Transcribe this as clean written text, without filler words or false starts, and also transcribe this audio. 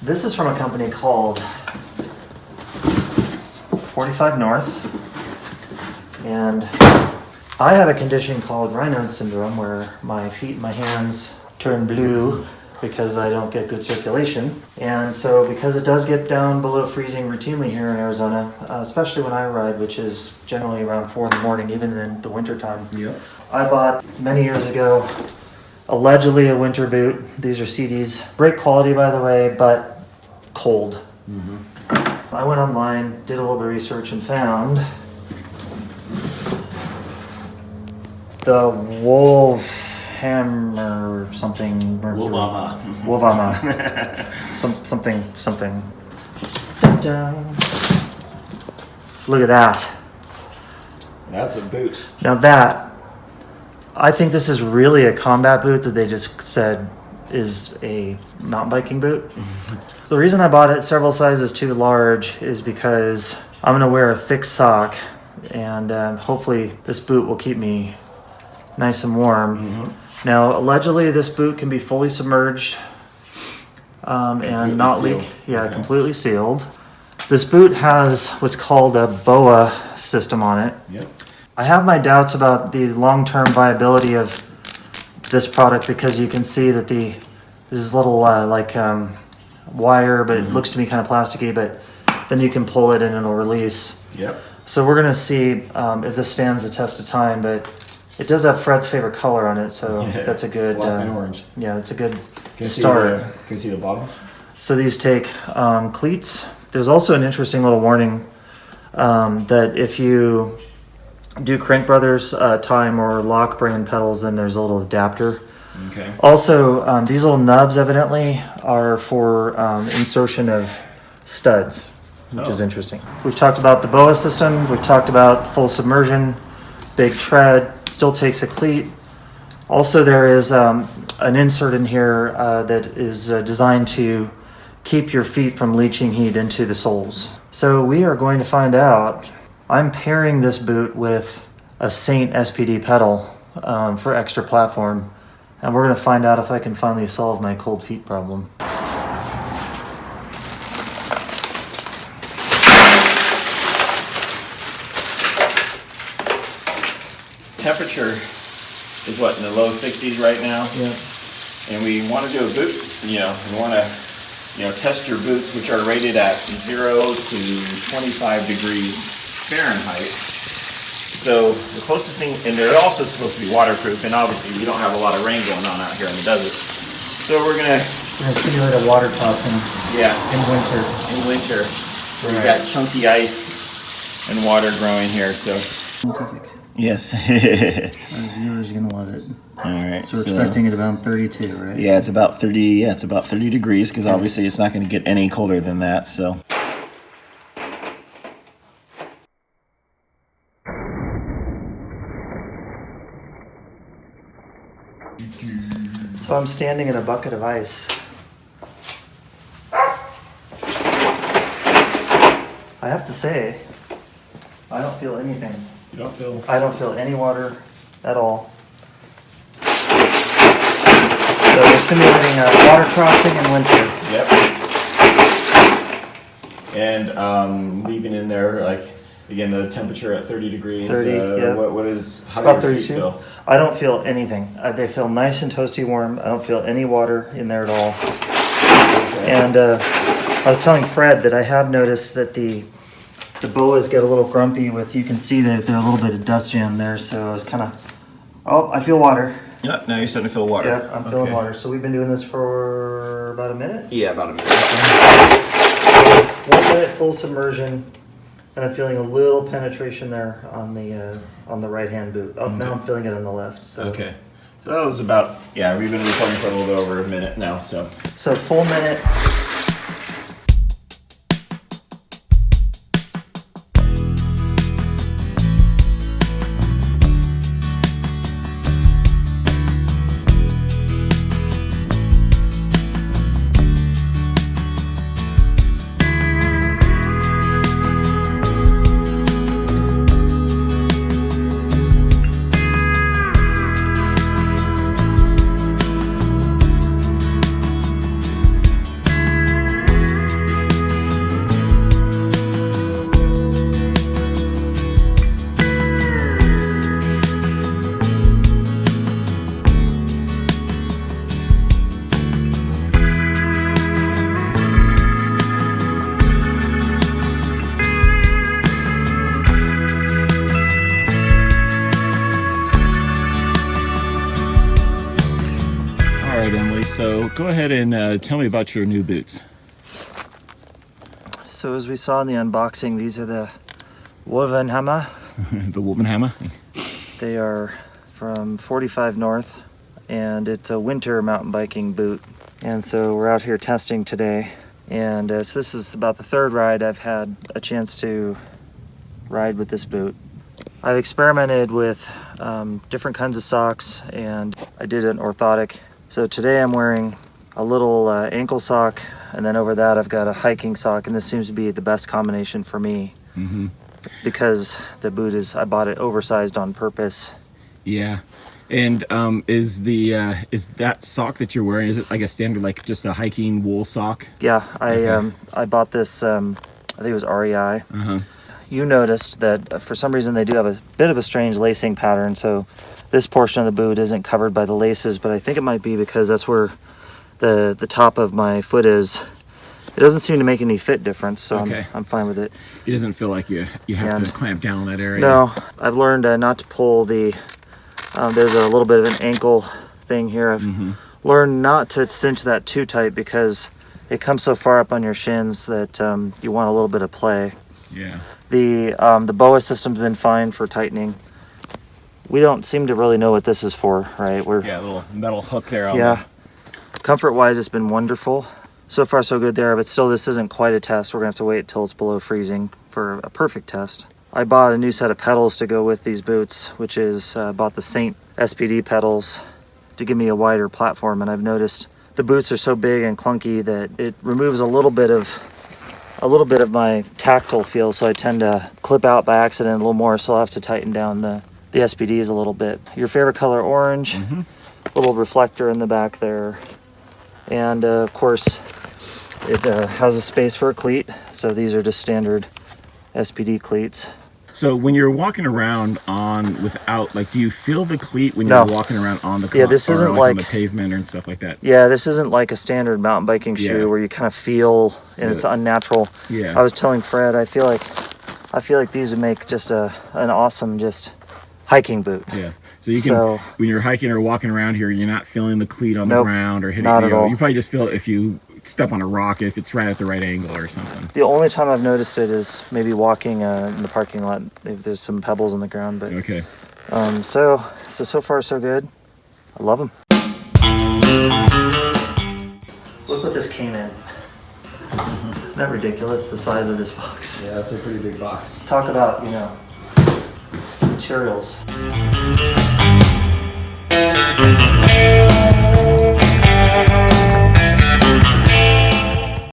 This is from a company called 45 North, and I have a condition called Raynaud's syndrome where my feet and my hands turn blue because I don't get good circulation. And so because it does get down below freezing routinely here in Arizona, especially when I ride, which is generally around 4 in the morning, even in the winter time. Yep. I bought many years ago, allegedly a winter boot. These are CDs. Great quality, by the way, but cold. Mm-hmm. I went online, did a little bit of research, and found the Wölvhammer something. Wölvhammer. something. Dun-dun. Look at that. That's a boot. Now that, I think this is really a combat boot that they just said is a mountain biking boot. The reason I bought it several sizes too large is because I'm going to wear a thick sock, and hopefully this boot will keep me nice and warm. Mm-hmm. Now, allegedly, this boot can be fully submerged and not sealed. leak. Yeah, okay. Completely sealed. This boot has what's called a BOA system on it. Yep. I have my doubts about the long-term viability of this product because you can see that this is little wire, but it looks to me kind of plasticky, but then you can pull it and it'll release. Yep. So we're going to see if this stands the test of time, but it does have Fred's favorite color on it, so that's a good... Black and orange. Yeah, that's a good start. Can you see the bottom? So these take cleats. There's also an interesting little warning that if you do Crank Brothers time or Lock brand pedals, then there's a little adapter. Okay. Also, these little nubs evidently are for insertion of studs, which is interesting. We've talked about the BOA system. We've talked about full submersion, big tread, still takes a cleat. Also, there is an insert in here that is designed to keep your feet from leaching heat into the soles. So we are going to find out. I'm pairing this boot with a Saint SPD pedal for extra platform, and we're going to find out if I can finally solve my cold feet problem. Temperature is what, in the low 60s right now? Yeah. And we want to do a boot, we want to, test your boots, which are rated at 0 to 25 degrees Fahrenheit. So the closest thing, and they're also supposed to be waterproof, and obviously we don't have a lot of rain going on out here in the desert. So we're gonna simulate a water tossing. Yeah. In winter. In winter. So we've got chunky ice and water growing here, so. Scientific. Yes. Our viewers are gonna love it. All right. So we're expecting it around 32, right? Yeah, it's about 30. Yeah, it's about 30 degrees because obviously it's not going to get any colder than that. So. So I'm standing in a bucket of ice. I have to say, I don't feel anything. You don't feel... I don't feel any water at all. So we're simulating a water crossing in winter. Yep. And leaving in there, again, the temperature at 30 degrees. 30, yeah. How About do your feet 32. feel? I don't feel anything. They feel nice and toasty warm. I don't feel any water in there at all. Okay. And I was telling Fred that I have noticed that the boas get a little grumpy you can see that there's a little bit of dust jam there, so I was kind of, I feel water. Yeah, now you're starting to feel water. Yeah, I'm feeling water. So we've been doing this for about a minute? Yeah, about a minute. Okay. 1 minute full submersion, and I'm feeling a little penetration there on the right hand boot. Oh, now I'm feeling it on the left. So. Okay. So that was about, we've been recording for a little bit over a minute now, so. So full minute. So go ahead and tell me about your new boots. So as we saw in the unboxing, these are the Wölvhammer. The Wölvhammer. They are from 45 North, and it's a winter mountain biking boot. And so we're out here testing today, and so this is about the third ride I've had a chance to ride with this boot. I've experimented with different kinds of socks, and I did an orthotic. So today I'm wearing a little ankle sock, and then over that I've got a hiking sock, and this seems to be the best combination for me. Mm-hmm. Because the boot I bought it oversized on purpose. Yeah. And is that sock that you're wearing, is it like a standard, like just a hiking wool sock? Yeah, I bought this, I think it was REI. Uh-huh. You noticed that for some reason they do have a bit of a strange lacing pattern, so this portion of the boot isn't covered by the laces, but I think it might be because that's where the top of my foot is. It doesn't seem to make any fit difference, so okay. I'm fine with it. It doesn't feel like you have to clamp down on that area. No, I've learned not to pull the, there's a little bit of an ankle thing here. I've learned not to cinch that too tight because it comes so far up on your shins that you want a little bit of play. Yeah. The BOA system's been fine for tightening. We don't seem to really know what this is for, right? Yeah, a little metal hook there. Yeah. Comfort-wise, it's been wonderful. So far so good there, but still this isn't quite a test. We're gonna have to wait till it's below freezing for a perfect test. I bought a new set of pedals to go with these boots, which is bought the Saint SPD pedals to give me a wider platform, and I've noticed the boots are so big and clunky that it removes a little bit of my tactile feel, so I tend to clip out by accident a little more, so I'll have to tighten down the SPDs a little bit. Your favorite color, orange, little reflector in the back there, and of course it has a space for a cleat, so these are just standard SPD cleats. So when you're walking around without, like, do you feel the cleat when you're walking around on the this isn't like on the pavement and stuff like that? Yeah, this isn't like a standard mountain biking shoe where you kind of feel and it's unnatural. Yeah. I was telling Fred, I feel like these would make just an awesome just hiking boot. Yeah. So you can, when you're hiking or walking around here, you're not feeling the cleat on the ground or hitting not at all. You probably just feel it if you step on a rock, if it's right at the right angle or something. The only time I've noticed it is maybe walking in the parking lot if there's some pebbles on the ground. But okay. So far so good. I love them. Look what this came in. Isn't that ridiculous? The size of this box. Yeah, that's a pretty big box. Talk about materials.